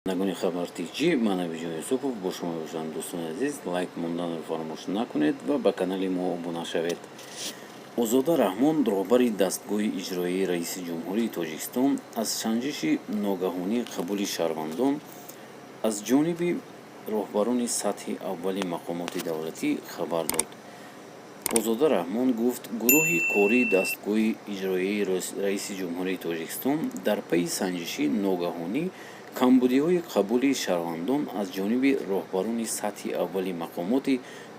نگونی خبرتیجی من ویژه یوسفов با شما باشم. دوستان عزیز لایک موندن رو فراموش نکنید و به کانال ما ابونه شوید. озода раҳмон роҳбари дастгоҳи иҷроии раиси ҷумҳурии тоҷикистон аз санҷиши ногаҳонии қабули шаҳрвандон аз ҷониби роҳбарони сатҳи аввали мақомоти давлатӣ хабар дод. озода раҳмон гуфт гурӯҳи кории дастгоҳи иҷроии раиси ҷумҳурии тоҷикистон дар пайи санҷиши ногаҳонӣ камбудиҳои қабули шаҳрвандон аз ҷониби роҳбарони сатҳи аввали мақомоти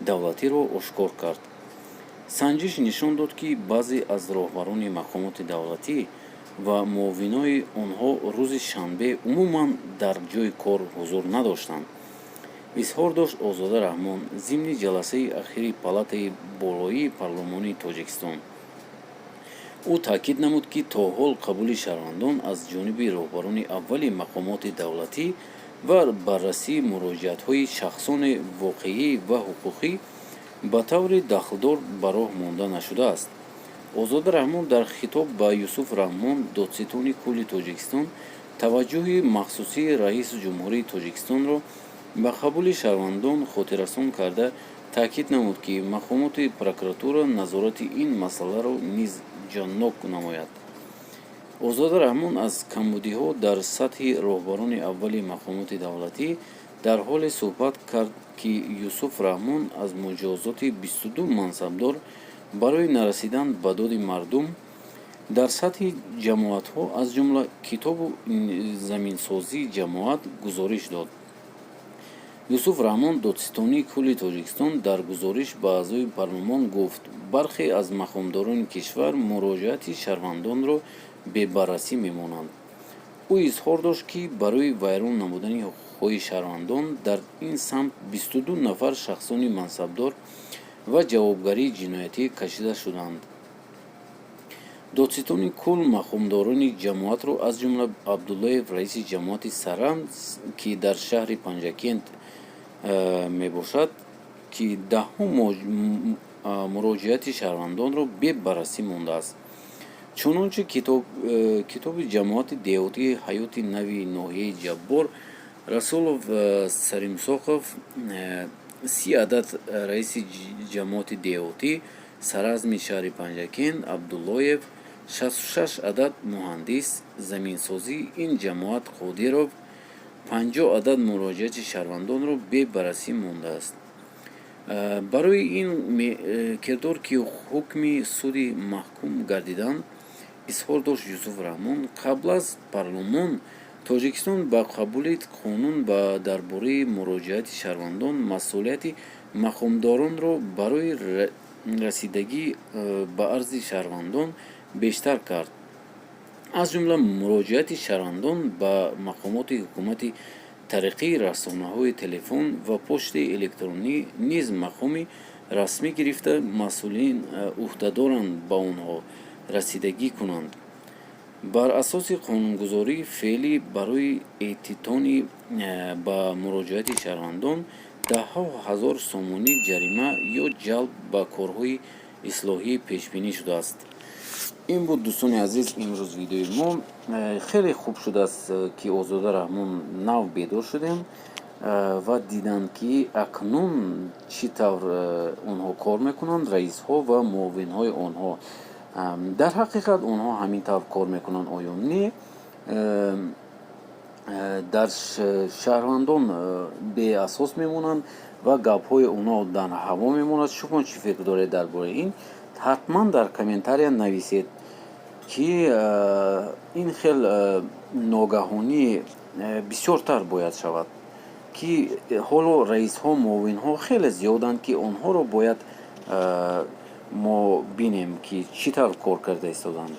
давлатиро ошкор кард. санҷиш нишон дод ки баъзе аз роҳбарони мақомоти давлатӣ ва муовинои онҳо рӯзи шанбе умуман дар ҷойи кор ҳузур надоштанд. изҳор дошт озода раҳмон зимни ҷаласаи ахири палатаи болоии парлумонии тоҷикистон. ӯ таъкид намуд ки то ҳол қабули шаҳрвандон аз ҷониби роҳбарони аввали мақомоти давлатӣ ва баррасии муроҷиатҳои шахсони воқеӣ ва ҳуқуқӣ ба таври дахлдор ба роҳ монда нашудааст. озода раҳмон дар хитоб ба Юсуф Раҳмон, додситони кулли Тоҷикистон, таваҷҷӯҳи махсусии раиси ҷумҳурии Тоҷикистонро ба қабули шаҳрвандон хотиррасон карда, таъкид намуд ки мақомоти прокуратура назорати ин масъаларо низ ҷоннок намояд. озода раҳмон аз камбудиҳо дар сатҳи роҳбарони аввали мақомоти давлатӣ дар ҳоле суҳбат кард ки Юсуф Раҳмон аз муҷозоти 22 мансабдор барои нарасидан ба доди мардум дар сатҳи ҷамоатҳо аз ҷумла китобу заминсозии ҷамоат гузориш дод. Юсуф Раҳмон, додситони кулли Тоҷикистон, дар гузориш ба аъзои парлумон гуфт бархе аз мақомдорони кишвар муроҷиати шаҳрвандонро бебаррасӣ мемонанд. ӯ изҳор дошт ки барои вайрон намудани ҳуқуқҳои шаҳрвандон дар ин самт 22 нафар шахсони мансабдор ва ҷавобгарии ҷиноятӣ кашида шуданд. додситони кул мақомдорони ҷамоатро аз ҷумла Абдуллоев, раиси ҷамоати Саранд, ки дар шаҳри Панҷакент мебошад, ки даҳҳо муроҷиати шаҳрвандонро бебаррасӣ мондааст. чунончи китоби ҷамоати деҳотии ҳаёти нави ноҳияи Ҷаббор, Расулов, Саримсохов, 30 адад раиси ҷамоати деҳотӣ саразми шаҳри Панҷакент, Абдуллоев, 66 адад муҳандис заминсозии ин ҷамоат Қодиров, 50 адад муроҷиати шаҳрвандонро бебаррасӣ мондааст. барои ин кирдор ки ҳукми суди маҳкум гардиданд, изҳор дошт Юсуф Раҳмон, қабл аз парлумон Тоҷикистон ба қабули қонун дар бораи муроҷиати шаҳрвандон масъулияти мақомдоронро барои расидагӣ ба арзи шаҳрвандон бештар кард. аз ҷумла муроҷиати шаҳрвандон ба мақомоти ҳукумати тариқи расонаҳои телефон ва почтаи электронӣ низ мақоми расмӣ гирифта масъулин ӯҳдадоранд ба онҳо расидагӣ кунанд. бар асоси қонунгузории феълӣ барои эътитони ба муроҷиати шаҳрвандон даҳҳо ҳазор сомонӣ ҷарима ё ҷалб ба корҳои ислоҳӣ пешбинӣ шудааст. ин буд дӯстони азиз имрӯз видеои мо. хеле хуб шудааст ки озода раҳмон нав бедор шудем ва диданд ки акнун чӣ тавр онҳо кор мекунанд, раисҳо ва муовинҳои онҳо. дар ҳақиқат онҳо ҳамин тавр кор мекунанд оё не? дар шаҳрвандон беасос мемонанд ва гапҳои онҳо дар ҳаво мемонад. шумо чӣ фикр доред дар бораи ин? ҳатман дар комментария нависед ки ин хел ногаҳонӣ бисёртар бояд шавад, ки ҳоло раисҳо, муовинҳо хеле зиёданд ки онҳоро бояд мо бинем ки чӣ тавр кор карда истоданд.